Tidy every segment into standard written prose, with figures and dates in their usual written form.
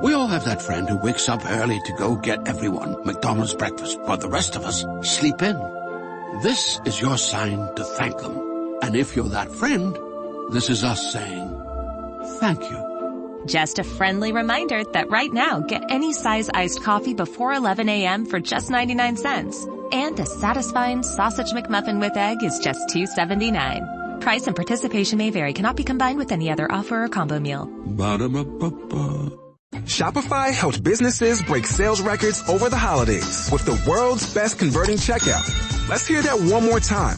We all have that friend who wakes up early to go get everyone McDonald's breakfast, while the rest of us sleep in. This is your sign to thank them. And if you're that friend, this is us saying thank you. Just a friendly reminder that right now, get any size iced coffee before 11 a.m. for just 99 cents. And a satisfying sausage McMuffin with egg is just $2.79. Price and participation may vary. Cannot be combined with any other offer or combo meal. Ba-da-ba-ba-ba. Shopify helps businesses break sales records over the holidays with the world's best converting checkout. Let's hear that one more time.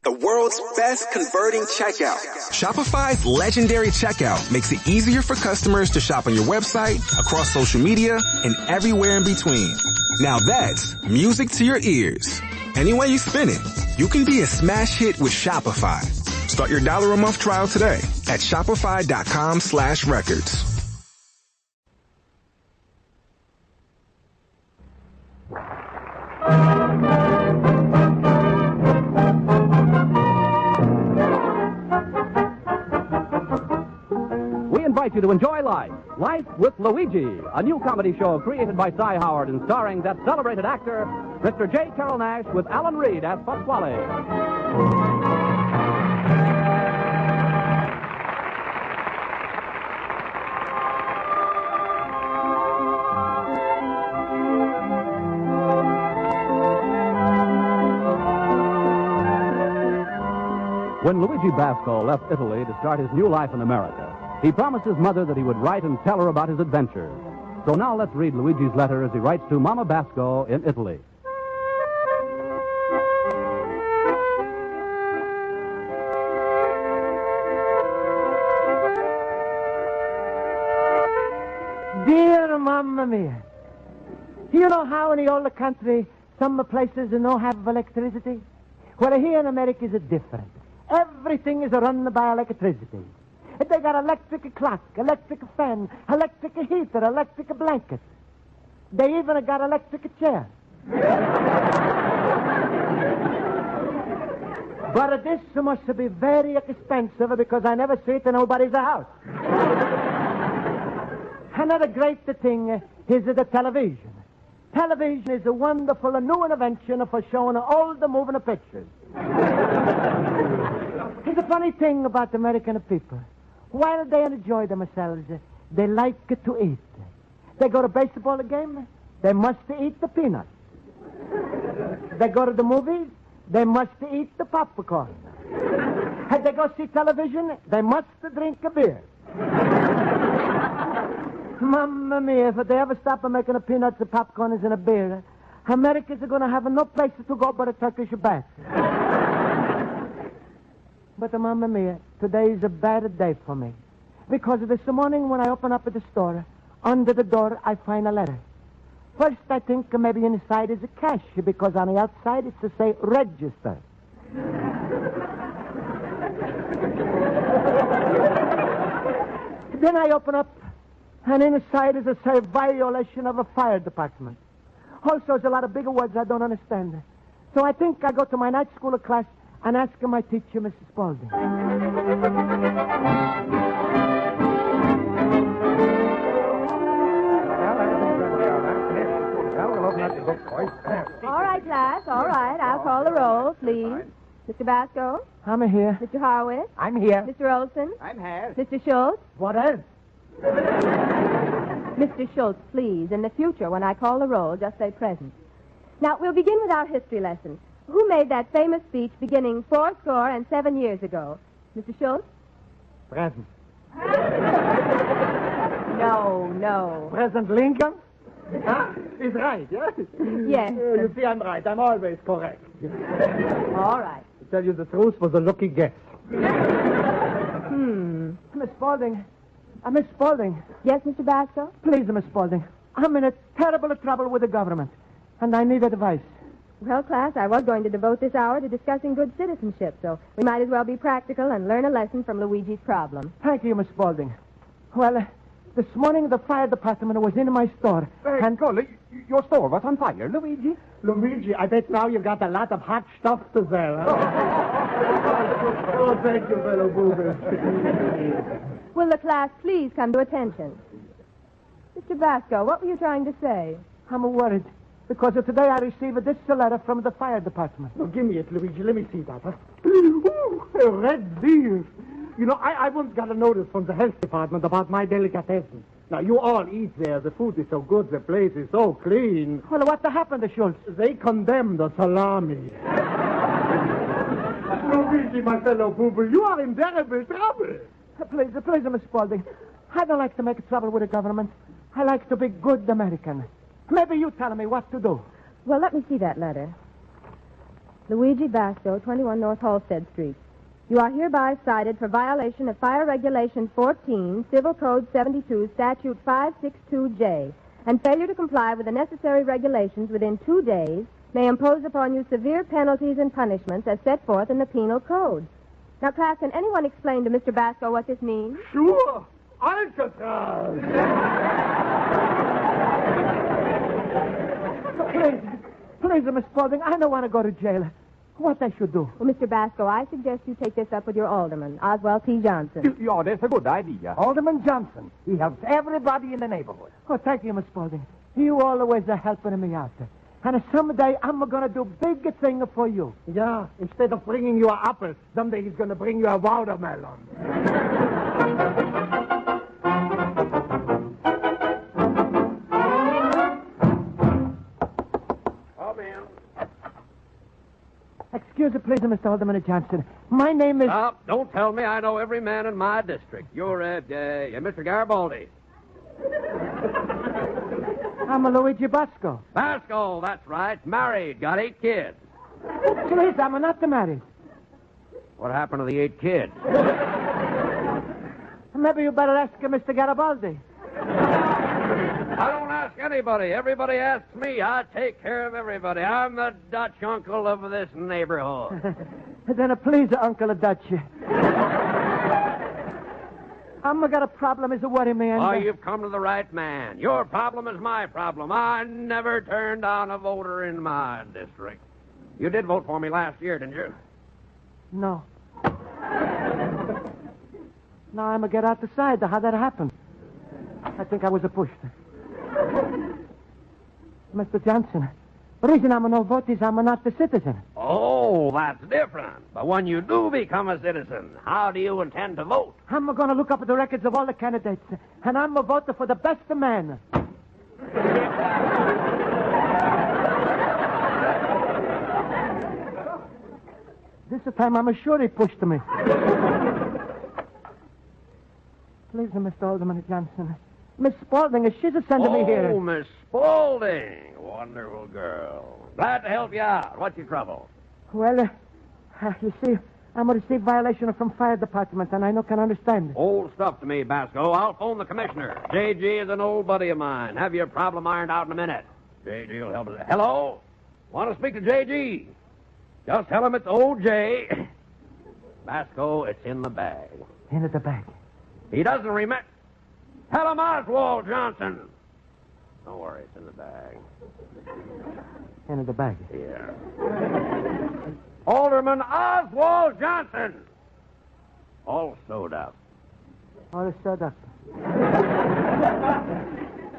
The world's best converting checkout. Shopify's legendary checkout makes it easier for customers to shop on your website, across social media, and everywhere in between. Now that's music to your ears. Any way you spin it, you can be a smash hit with Shopify. Start your $1 a month trial today at shopify.com/records. We invite you to enjoy Life with Luigi, a new comedy show created by Cy Howard and starring that celebrated actor, Mr. J. Carrol Naish, with Alan Reed as Pasquale. When Luigi Basco left Italy to start his new life in America, he promised his mother that he would write and tell her about his adventures. So now let's read Luigi's letter as he writes to Mama Basco in Italy. Dear Mamma Mia, you know how in the older country some places don't have electricity? Well, here in America is different. Everything is run by electricity. They got electric clock, electric fan, electric heater, electric blanket. They even got electric chair. But this must be very expensive because I never see it in nobody's house. Another great thing is the television. Television is a wonderful new invention for showing all the moving pictures. It's a funny thing about American people. While they enjoy themselves, they like to eat. They go to a baseball game, they must eat the peanuts. They go to the movies, they must eat the popcorn. And they go see television, they must drink a beer. Mamma mia, if they ever stop making the peanuts, the popcorn, and a beer, Americans are going to have no place to go but a Turkish bath. But, Mamma mia, today is a bad day for me. Because this morning when I open up at the store, under the door I find a letter. First I think maybe inside is a cash, because on the outside it's to say register. Then I open up, and inside is a say violation of a fire department. Also, there's a lot of bigger words I don't understand. So I think I go to my night school class and ask my teacher, Mrs. Spaulding. All right, class, all right. I'll call the roll, please. Mr. Basco? I'm here. Mr. Harwitz? I'm here. Mr. Olson? I'm here. Mr. Schultz? What else? Mr. Schultz, please, in the future, when I call the roll, just say present. Now, we'll begin with our history lesson. Who made that famous speech beginning 7 years ago? Mr. Schultz? Present. No. President Lincoln? He's right, yeah? Yes. You see, I'm right. I'm always correct. All right. To tell you the truth was a lucky guess. Miss Spaulding. Miss Spaulding. Yes, Mr. Basco? Please, Miss Spaulding. I'm in a terrible trouble with the government, and I need advice. Well, class, I was going to devote this hour to discussing good citizenship, so we might as well be practical and learn a lesson from Luigi's problem. Thank you, Miss Spaulding. Well, this morning the fire department was in my store. Golly, your store was on fire, Luigi. Luigi, I bet now you've got a lot of hot stuff to sell, huh? Oh, thank you, fellow boober. Will the class please come to attention? Mr. Mr. Basco, what were you trying to say? I'm worried. Because today I received this letter from the fire department. Oh, give me it, Luigi. Let me see that. Huh? Ooh, a red beef. You know, I once got a notice from the health department about my delicatessen. Now, you all eat there. The food is so good. The place is so clean. Well, what happened to Schultz? They condemned the salami. Luigi, my fellow boo-boo, you are in terrible trouble. Please, Miss Spaulding. I don't like to make trouble with the government. I like to be good American. Maybe you tell me what to do. Well, let me see that letter. Luigi Basco, 21 North Halstead Street. You are hereby cited for violation of Fire Regulation 14, Civil Code 72, Statute 562J, and failure to comply with the necessary regulations within 2 days may impose upon you severe penalties and punishments as set forth in the Penal Code. Now, class, can anyone explain to Mr. Basco what this means? Sure. Alcatraz. Please, Miss Spaulding, I don't want to go to jail. What I should do? Well, Mr. Basco, I suggest you take this up with your alderman, Oswald T. Johnson. Yeah, that's a good idea. Alderman Johnson. He helps everybody in the neighborhood. Oh, thank you, Miss Spaulding. You always are helping me out. And someday I'm going to do big thing for you. Yeah, instead of bringing you an apple, someday he's going to bring you a watermelon. Come in. Excuse me, please, Mr. Alderman Johnson. My name is... Don't tell me I know every man in my district. You're Mr. Garibaldi. I'm a Luigi Basco. Basco, that's right. Married, got 8 kids. Please, I'm not married. What happened to the 8 kids? Maybe you better ask Mr. Garibaldi. I don't ask anybody. Everybody asks me. I take care of everybody. I'm the Dutch uncle of this neighborhood. Then please, Uncle Dutch. I'm got a problem is a worry, man. Oh, you've come to the right man. Your problem is my problem. I never turned down a voter in my district. You did vote for me last year, didn't you? No. Now I'm get out the side. How'd that happen? I think I was pushed. Mr. Johnson, the reason I'm no vote is I'm not the citizen. Oh, that's different. But when you do become a citizen, how do you intend to vote? I'm going to look up the records of all the candidates, and I'm a voter for the best man. This time I'm sure he pushed me. Please, Mr. Alderman Johnson. Miss Spaulding, she's sending me here. Oh, Miss Spaulding. Wonderful girl. Glad to help you out. What's your trouble? Well, you see, I'm a received violation from fire department, and I can understand. Old stuff to me, Basco. I'll phone the commissioner. J.G. is an old buddy of mine. Have your problem ironed out in a minute. J.G. will help us. Hello? Want to speak to J.G.? Just tell him it's old J. Basco, it's in the bag. In the bag. He doesn't remember. Tell him Oswald Johnson. Don't worry, it's in the bag. In the bag? Yeah. Alderman Oswald Johnson. All sewed up. All sewed up.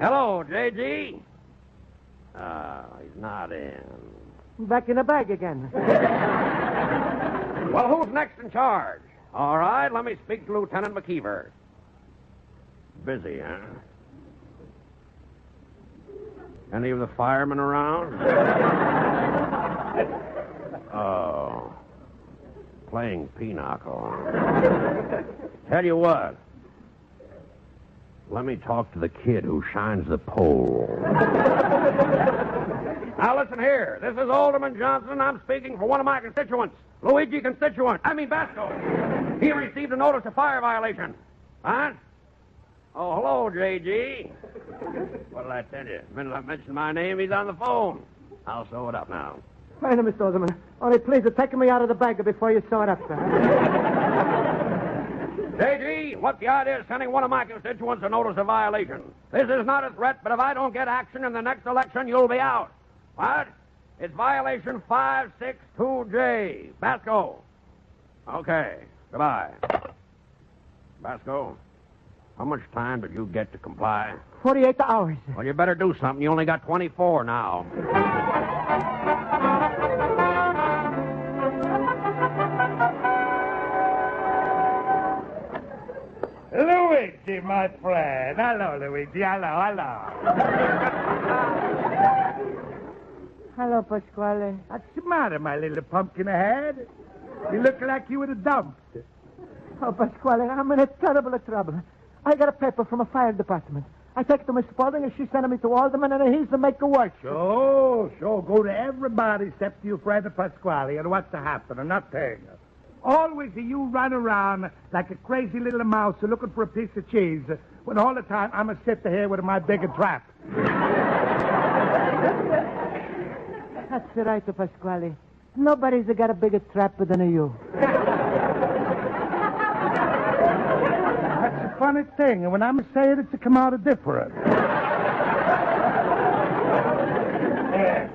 Hello, J.G. He's not in. Back in the bag again. Well, who's next in charge? All right, let me speak to Lieutenant McKeever. Busy, huh? Any of the firemen around? Oh. Playing pinochle. Tell you what. Let me talk to the kid who shines the pole. Now, listen here. This is Alderman Johnson. I'm speaking for one of my constituents. Luigi Basco. He received a notice of fire violation. Huh? Oh, hello, J.G. What did I tell you? The minute I mentioned my name, he's on the phone. I'll sew it up now. Wait a minute, Mr. Alderman. Only please, take me out of the bag before you sew it up, sir. J.G., what's the idea of sending one of my constituents a notice of violation? This is not a threat, but if I don't get action in the next election, you'll be out. What? It's violation 562J. Basco. Okay. Goodbye. Basco, How much time did you get to comply? 48 hours. Well, you better do something. You only got 24 now. Luigi, my friend. Hello, Luigi. Hello. Hello, Pasquale. What's the matter, my little pumpkin head? You look like you were in a dump. Oh, Pasquale, I'm in a terrible trouble. I got a paper from a fire department. I take it to Miss Spaulding, and she's sending me to Alderman, and he's to make it worse. Sure. Go to everybody except your friend Pasquale, and what's to happen? Nothing. Always you run around like a crazy little mouse looking for a piece of cheese, when all the time I'm a sitting here with my bigger trap. That's right, Pasquale. Nobody's got a bigger trap than you. That's a funny thing, and when I'm saying it, to come out different. Here,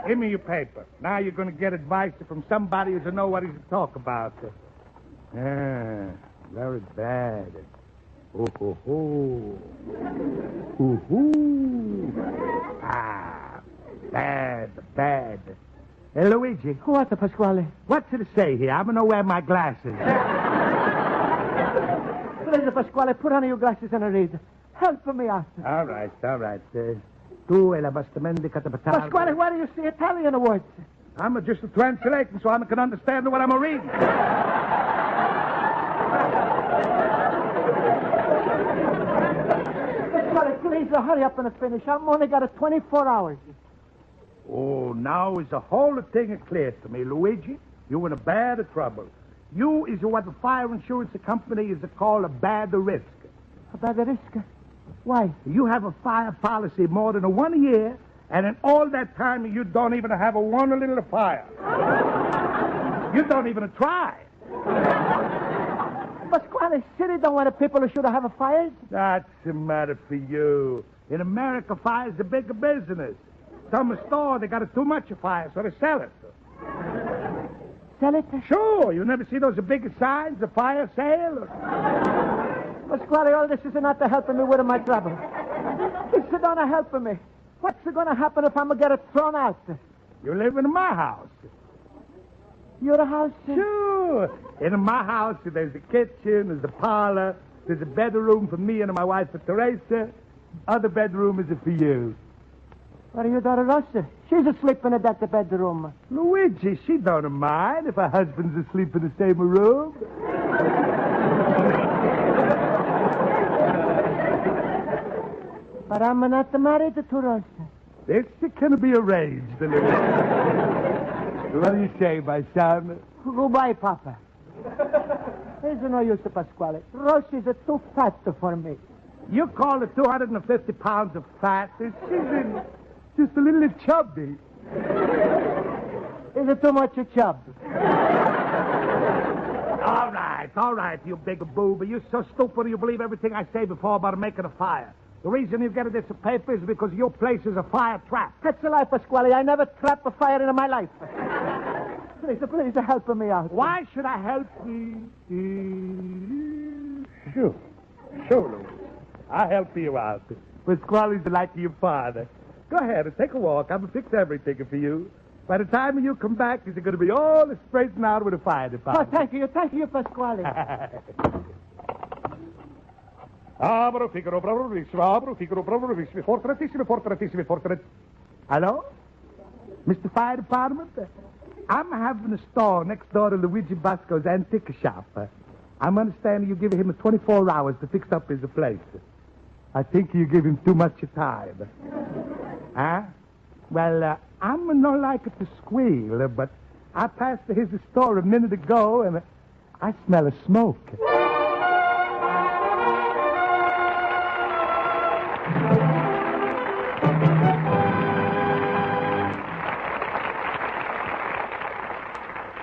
give me your paper. Now you're going to get advice from somebody who knows what he's to talk about. Very bad. Bad. Hey, Luigi. What, Pasquale? What's it to say here? I'm going to wear my glasses. Please, Pasquale, put on your glasses and read. Help me out. All right. Tu e la bastimenti catapatale. Pasquale, why do you say Italian words? I'm just translating so I can understand what I'm reading. Pasquale, please, hurry up and finish. I've only got 24 hours. Oh, now is the whole thing clear to me, Luigi. You're in a bad trouble. You is what the fire insurance company is called a bad risk. A bad risk? Why? You have a fire policy more than 1 year, and in all that time you don't even have one little fire. You don't even try. Pasquale, city don't want people who should have fires. That's the matter for you. In America, fire's a big business. Some store, they got too much fire, so they sell it. Sell it? Sure. You never see those big signs, the fire sale? Pasquale, all this is not helping me with my trouble. This is not helping me. What's going to happen if I'm going to get thrown out? You live in my house. Your house? Sure. In my house, there's a kitchen, there's a parlor, there's a bedroom for me and my wife, Teresa. Other bedroom is for you. What are your daughter, Rosa? She's asleep in that bedroom. Luigi, she don't mind if her husband's asleep in the same room. But I'm not married to Rosa. This can be arranged, Luigi. What do you say, my son? Goodbye, Papa. There's no use to Pasquale. Rosie's too fat for me. You call it 250 pounds of fat? She's just a little chubby. Is it too much chub? All right, you big boob. You're so stupid you believe everything I say before about making a fire. The reason you get this paper is because your place is a fire trap. That's a lie, Pasquale. I never trapped a fire in my life. Please help me out. Why should I help you? Sure, Louis. I'll help you out. Pasquale's like your father. Go ahead and take a walk. I'm going to fix everything for you. By the time you come back, it's going to be all straightened out with the fire department. Oh, thank you, Pasquale. Hello? Mr. Fire Department? I'm having a store next door to Luigi Basco's antique shop. I'm understanding you give him 24 hours to fix up his place. I think you give him too much time. Huh? Well, I'm not like to squeal, but I passed his store a minute ago, and I smell a smoke.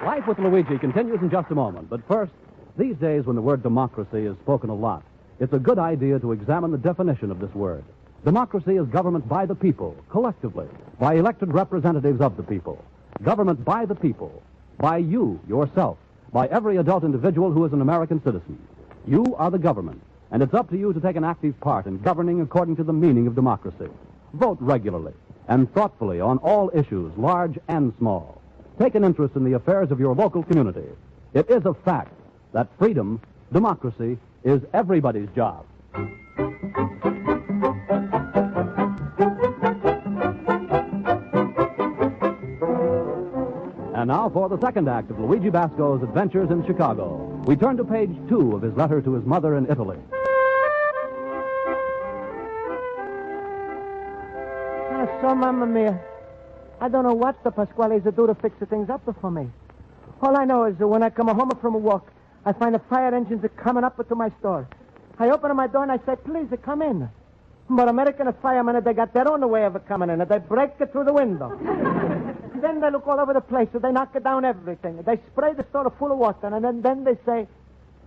Life with Luigi continues in just a moment. But first, these days when the word democracy is spoken a lot, it's a good idea to examine the definition of this word. Democracy is government by the people, collectively, by elected representatives of the people. Government by the people, by you, yourself, by every adult individual who is an American citizen. You are the government. And it's up to you to take an active part in governing according to the meaning of democracy. Vote regularly and thoughtfully on all issues, large and small. Take an interest in the affairs of your local community. It is a fact that freedom, democracy, is everybody's job. And now for the second act of Luigi Basco's adventures in Chicago. We turn to page 2 of his letter to his mother in Italy. So, Mamma Mia, I don't know what the Pasquales do to fix the things up for me. All I know is that when I come home from a walk, I find the fire engines are coming up to my store. I open my door and I say, please, come in. But American firemen, they got their own way of coming in. They break it through the window. Then they look all over the place. They knock down everything. They spray the store full of water. And then they say,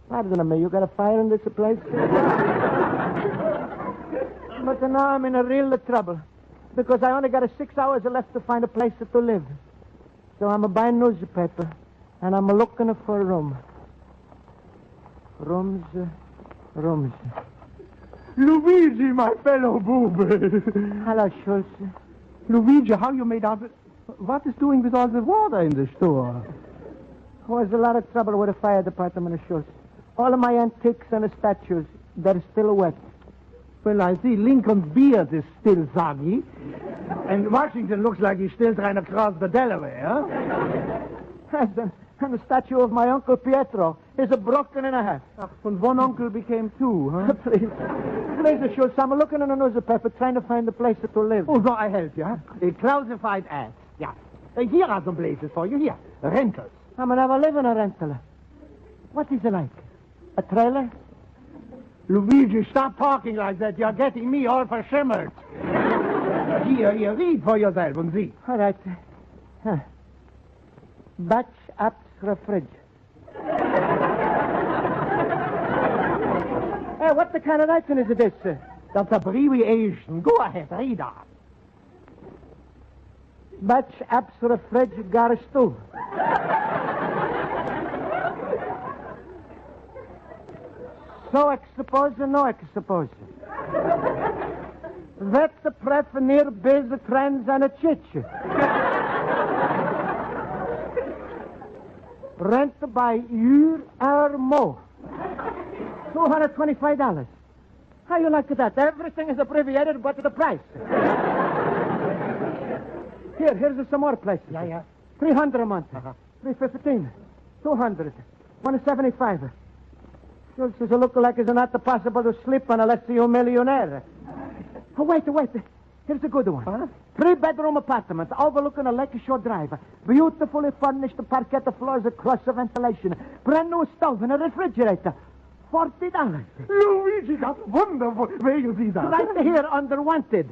pardon me, you got a fire in this place? But now I'm in a real trouble. Because I only got 6 hours left to find a place to live. So I'm buying newspaper. And I'm looking for a room. Rooms. Luigi, my fellow booby. Hello, Schultz. Luigi, how you made out... What is doing with all the water in the store? Was a lot of trouble with the fire department, Schultz. All of my antiques and the statues, they're still wet. Well, I see Lincoln's beard is still soggy. And Washington looks like he's still trying to cross the Delaware, huh? And the statue of my Uncle Pietro is broken in half. From one uncle became two, huh? Please, Schultz, I'm looking in the newspaper trying to find a place to live. Oh, so I help you, huh? A classified ads. Yeah. Here are some places for you. Here. Rentals. I'm going to have a live in a rental. What is it like? A trailer? Luigi, stop talking like that. You're getting me all verschimmert. Here, read for yourself and see. All right. Batch apps refrig. Hey, what the kind of writing is this, sir? That's abbreviation. Go ahead, read on. Batch apps refrig gar stove. So expose or no expose? Vet the pref near biz trends and a chitch. Rent by uur or more. $225. How you like that? Everything is abbreviated but the price. Here's some more places. Yeah. $300 a month. $315. $200. $175. Schultz is look like it's not possible to sleep on unless you're a millionaire. Oh, wait. Here's a good one. Huh? 3-bedroom apartment overlooking a lakeshore drive. Beautifully furnished parquet floors across the ventilation. Brand new stove and a refrigerator. $40. Luigi, that's wonderful. Where you see that? Right here under wanted.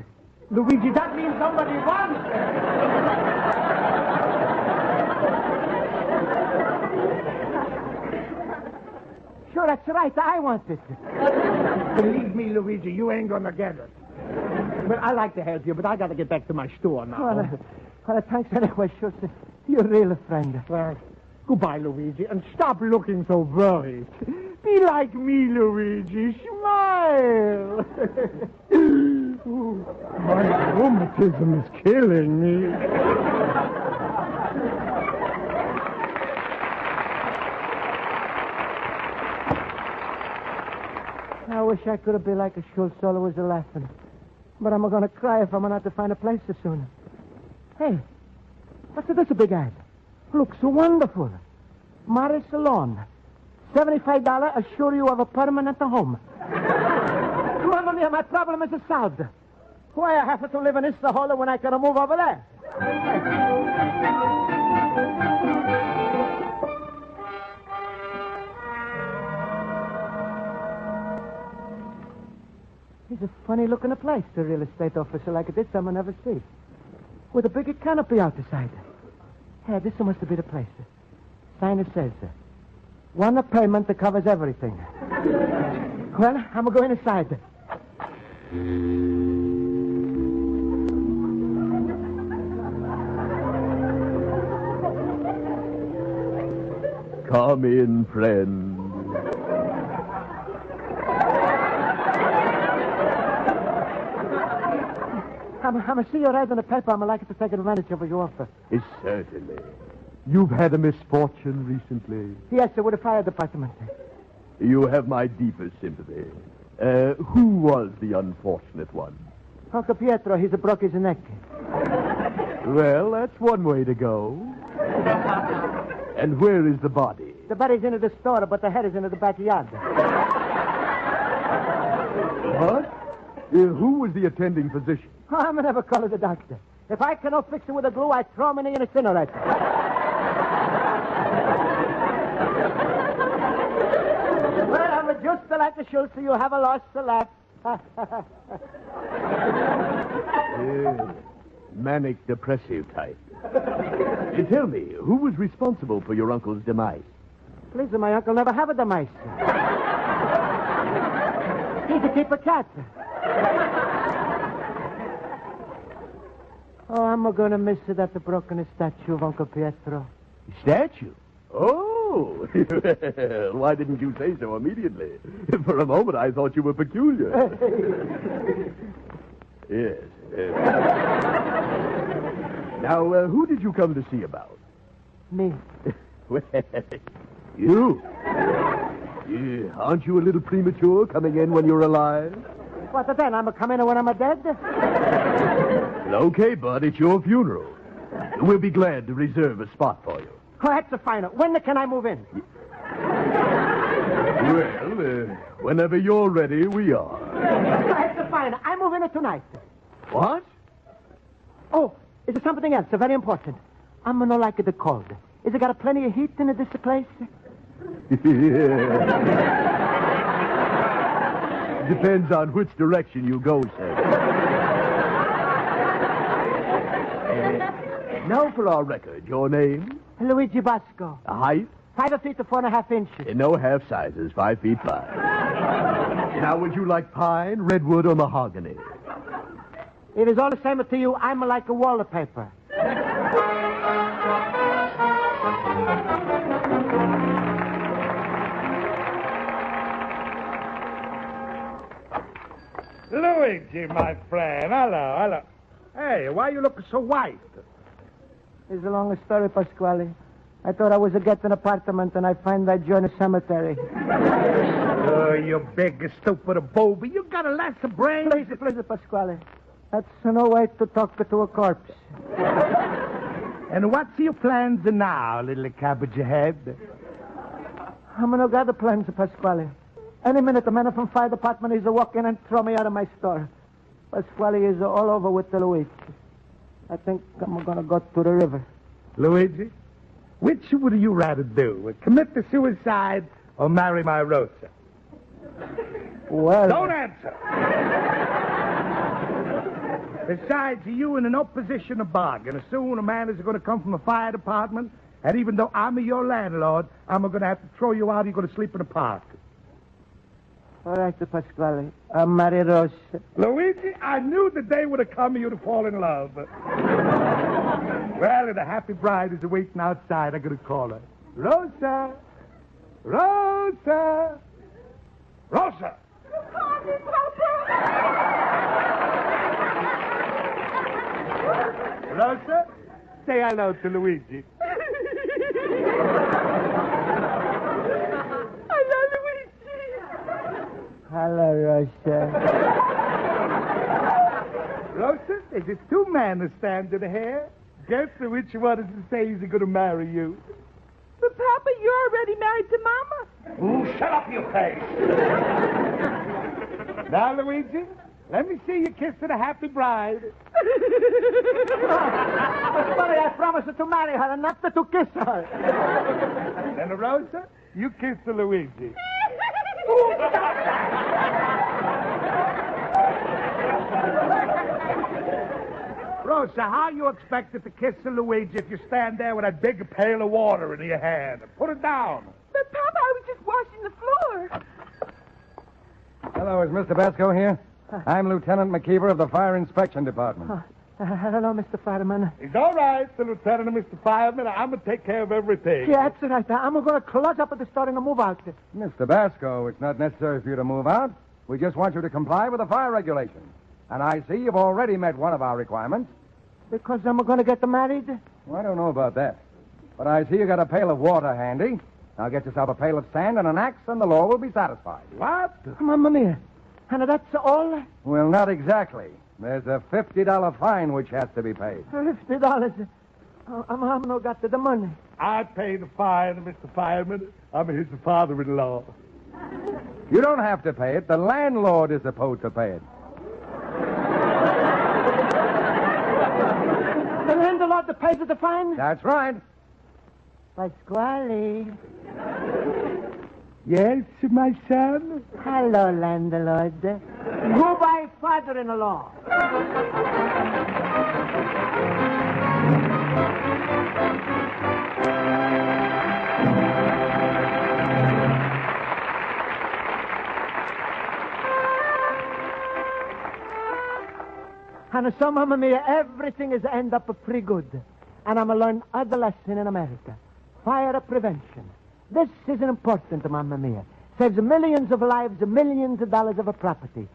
Luigi, that means somebody wants it. Sure, that's right. I want it. Believe me, Luigi, you ain't gonna get it. Well, I like to help you, but I gotta get back to my store now. Well, thanks anyway, Schultz. You're really a friend. Well, goodbye, Luigi, and stop looking so worried. Be like me, Luigi. Smile. Ooh, my rheumatism is killing me. I wish I could have been like a Schultz, always laughing. But I'm going to cry if I'm not to find a place so soon. Hey, what's this big ad? Looks so wonderful. Marriage Salon. $75 assure you of a permanent home. Mamma mia, my problem is solved. Why I have to live in this hole when I can move over there? It's a funny-looking place, a real estate officer like this I've never seen. With a big canopy outside. Hey, this must be the place. Sign says, one payment that covers everything. Well, I'm going inside. Come in, friend. I'm going to see you right in the paper. I'm like to take advantage of your offer. Certainly. You've had a misfortune recently. Yes, sir, with the fire department. You have my deepest sympathy. Who was the unfortunate one? Uncle Pietro, he's broke his neck. Well, that's one way to go. And where is the body? The body's into the store, but the head is into the backyard. What? Who was the attending physician? Oh, I'm going to never call it a doctor. If I cannot fix it with a glue, I throw him in the incinerator. Well, I'm just like the Schultz, so you have a lost to laugh. Manic depressive type. Tell me, who was responsible for your uncle's demise? Please, my uncle never have a demise. He could keep a cat. Oh, I'm going to miss that broken statue of Uncle Pietro. Statue? Oh, why didn't you say so immediately? For a moment, I thought you were peculiar. Yes. Now, who did you come to see about? Me. Well, you. Aren't you a little premature coming in when you're alive? What then? I'm coming in when I'm dead? Okay, bud, it's your funeral. We'll be glad to reserve a spot for you. Oh, that's a fine. When can I move in? Well, whenever you're ready, we are. That's a fine. I move in tonight. What? Oh, is there something else? Very important. I'm going to like the cold. Is it got plenty of heat in this place? Depends on which direction you go, sir. Now for our record, your name? Luigi Basco. Height? 5 feet to 4.5 inches. No half sizes, 5 feet 5. Now, would you like pine, redwood, or mahogany? It is all the same to you. I'm like a wallpaper. Luigi, my friend. Hello. Hey, why you looking so white? It's a long story, Pasquale. I thought I was getting an apartment, and I find I join a cemetery. Oh, you big, stupid booby. You got a lot of brains. Please, Pasquale. That's no way to talk to a corpse. And what's your plans now, little cabbage head? I'm no got the plans, Pasquale. Any minute, the man from fire department is walk in and throw me out of my store. Pasquale is all over with the Luigi. I think I'm going to go to the river. Luigi, which would you rather do? Commit the suicide or marry my Rosa? Well... Don't answer. Besides, you in an opposition of bargain. Soon a man is going to come from the fire department, and even though I'm your landlord, I'm going to have to throw you out. You're going to sleep in the park. All right, Pasquale. I'm married Rosa. Luigi, I knew the day would have come and you'd have fallen in love. Well, the happy bride is waiting outside. I'm going to call her. Rosa! Rosa! Rosa! Rosa, say hello to Luigi. Hello, Rosa. Rosa, there's just two men that stand to the hair. Guess which one is to say he's going to marry you? But, Papa, you're already married to Mama. Ooh, shut up, you face. Now, Luigi, let me see you kiss to the happy bride. Pasquale, I promised to marry her and not to kiss her. And Rosa, you kiss to Luigi. Rosa, how you expected to kiss a Luigi if you stand there with a big pail of water in your hand? Put it down. But, Papa, I was just washing the floor. Hello, is Mr. Basco here? I'm Lieutenant McKeever of the Fire Inspection Department. Hello, Mr. Fireman. It's all right, the Lieutenant and Mr. Fireman. I'm going to take care of everything. Yeah, that's right. I'm going to close up at the store and move out. Mr. Basco, it's not necessary for you to move out. We just want you to comply with the fire regulations. And I see you've already met one of our requirements. Because I'm going to get married? Well, I don't know about that. But I see you got a pail of water handy. Now get yourself a pail of sand and an axe, and the law will be satisfied. What? Mamma mia. And that's all? Well, not exactly. There's a $50 fine which has to be paid. $50. Oh, I'm no got the money. I pay the fine, Mr. Fireman. I'm his father-in-law. You don't have to pay it. The landlord is supposed to pay it. The landlord that pays the fine? That's right. Pasquale. Yes, my son? Hello, landlord. Goodbye, father-in-law. And so, Mamma Mia, everything is end up pretty good. And I'm going to learn other lesson in America. Fire prevention. This is important, Mamma Mia. Saves millions of lives, millions of dollars of property.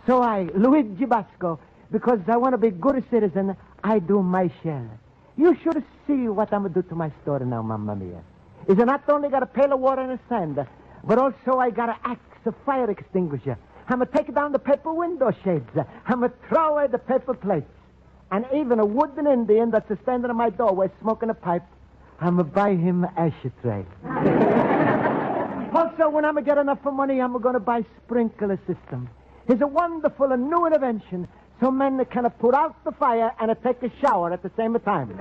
So I, Luigi Basco, because I want to be a good citizen, I do my share. You should see what I'm going to do to my store now, Mamma Mia. Is I not only got a pail of water and a sand, but also I got an axe, a fire extinguisher. I'm going to take down the paper window shades. I'm going to throw away the paper plates. And even a wooden Indian that's standing in my doorway smoking a pipe, I'm going to buy him an ashtray. Also, when I'm going to get enough money, I'm going to buy sprinkler system. It's a wonderful and new invention so men can put out the fire and take a shower at the same time.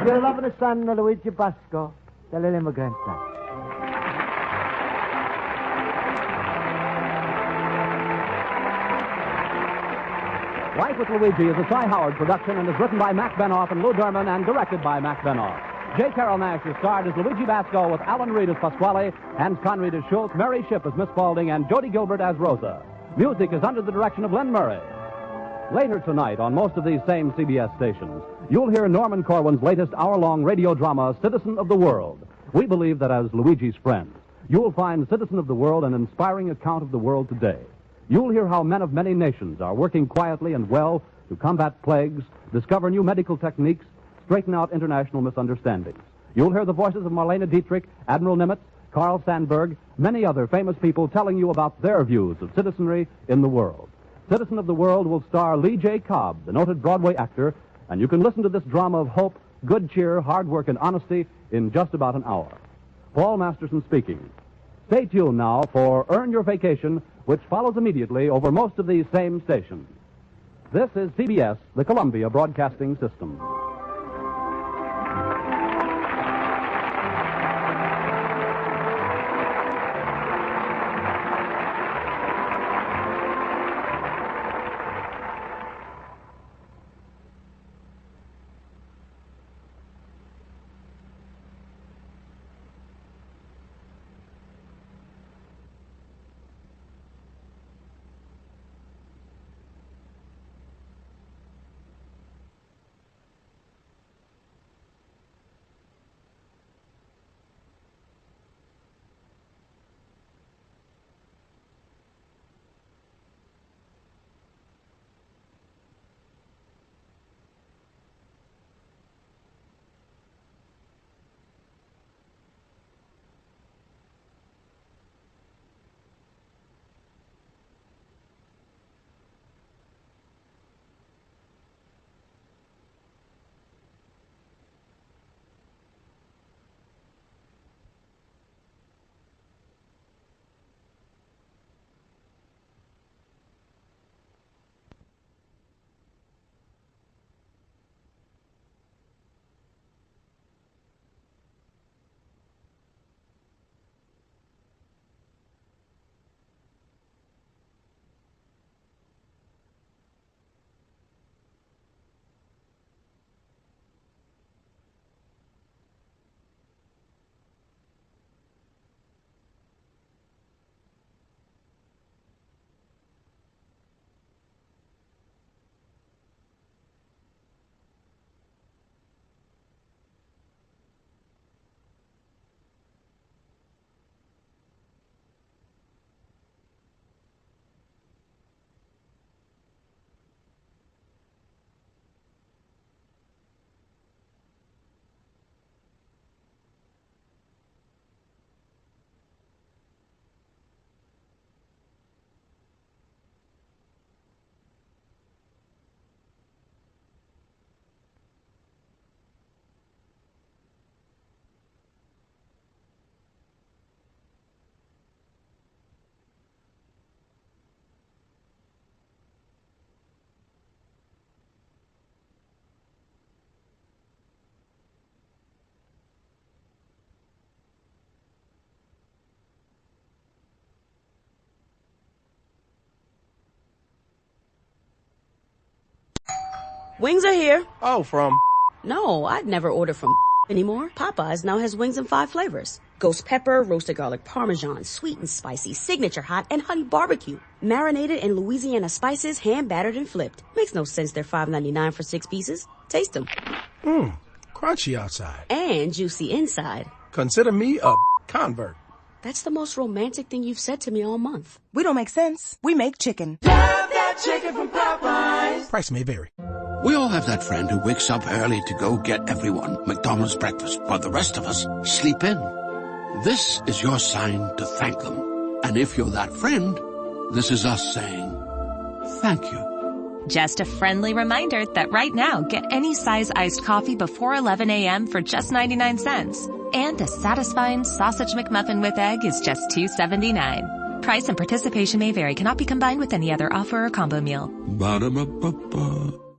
Your loving son, Luigi Basco, the little immigrant. Life with Luigi is a Cy Howard production and is written by Mac Benoff and Lou Derman and directed by Mac Benoff. J. Carroll Nash is starred as Luigi Basco with Alan Reed as Pasquale, Hans Conried as Schultz, Mary Shipp as Miss Spaulding, and Jody Gilbert as Rosa. Music is under the direction of Len Murray. Later tonight, on most of these same CBS stations, you'll hear Norman Corwin's latest hour-long radio drama, Citizen of the World. We believe that as Luigi's friend, you'll find Citizen of the World an inspiring account of the world today. You'll hear how men of many nations are working quietly and well to combat plagues, discover new medical techniques, straighten out international misunderstandings. You'll hear the voices of Marlene Dietrich, Admiral Nimitz, Carl Sandburg, many other famous people telling you about their views of citizenry in the world. Citizen of the World will star Lee J. Cobb, the noted Broadway actor, and you can listen to this drama of hope, good cheer, hard work, and honesty in just about an hour. Paul Masterson speaking. Stay tuned now for Earn Your Vacation, which follows immediately over most of these same stations. This is CBS, the Columbia Broadcasting System. Wings are here. Oh, from... No, I'd never order from anymore. Popeyes now has wings in 5 flavors. Ghost pepper, roasted garlic parmesan, sweet and spicy, signature hot, and honey barbecue. Marinated in Louisiana spices, hand battered and flipped. Makes no sense they're $5.99 for 6 pieces. Taste them. Crunchy outside. And juicy inside. Consider me a convert. That's the most romantic thing you've said to me all month. We don't make sense. We make chicken. Love that chicken from Popeyes. Price may vary. We all have that friend who wakes up early to go get everyone McDonald's breakfast, while the rest of us sleep in. This is your sign to thank them. And if you're that friend, this is us saying thank you. Just a friendly reminder that right now, get any size iced coffee before 11 a.m. for just 99 cents. And a satisfying sausage McMuffin with egg is just $2.79. Price and participation may vary. Cannot be combined with any other offer or combo meal. Ba-da-ba-ba-ba.